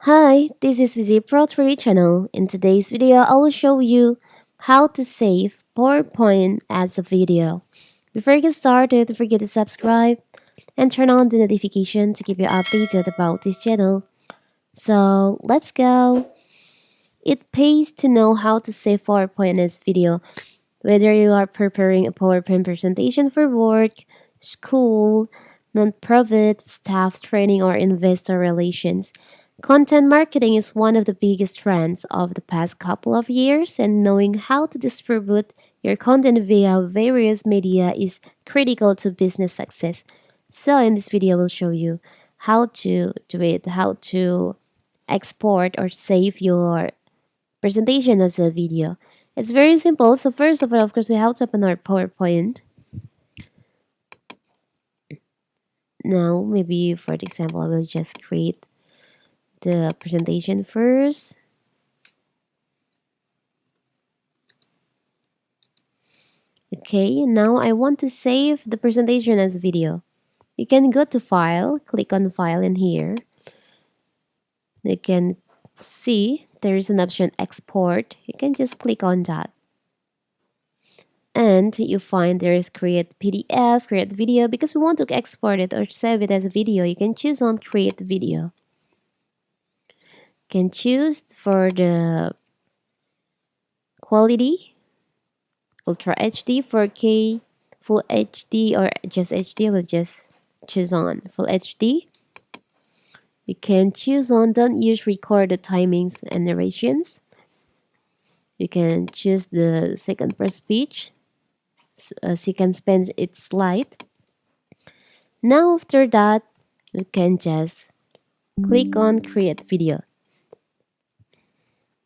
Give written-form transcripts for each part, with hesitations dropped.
Hi, this is Vizi Pro 3 channel. In today's video, I will show you how to save PowerPoint as a video. Before you get started, don't forget to subscribe and turn on the notification to keep you updated about this channel. So let's go. It pays to know how to save PowerPoint as video, whether you are preparing a PowerPoint presentation for work, school, non-profit, staff training, or investor relations. Content marketing is one of the biggest trends of the past couple of years, and knowing how to distribute your content via various media is critical to business success. So, in this video, we'll show you how to do it, how to export or save your presentation as a video. It's very simple. So, first of all, of course, we have to open our PowerPoint. Now, maybe for the example, I will just create the presentation first. Okay, now I want to save the presentation as video. You can go to File, click on File in here. You can see there is an option Export. You can just click on that. And you find there is Create PDF, Create Video. Because we want to export it or save it as a video, you can choose on Create Video. You can choose for the quality, Ultra HD, 4K, Full HD, or just HD. We'll just choose on Full HD. You can choose on don't use recorded timings and narrations. You can choose the second per speech, so you can spend its slide. Now after that, you can just click on create video.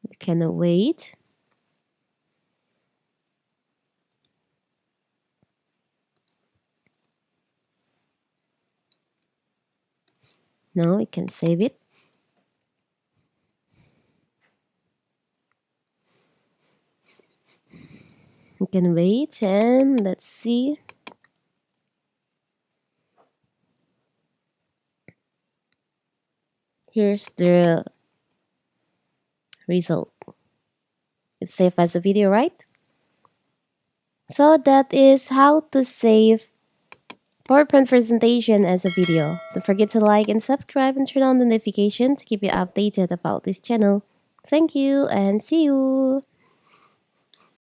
You can wait. Now you can save it. You can wait and let's see. Here's the result. It's saved as a video, right? So that is how to save PowerPoint presentation as a video. Don't forget to like and subscribe and turn on the notification to keep you updated about this channel. Thank you and see you.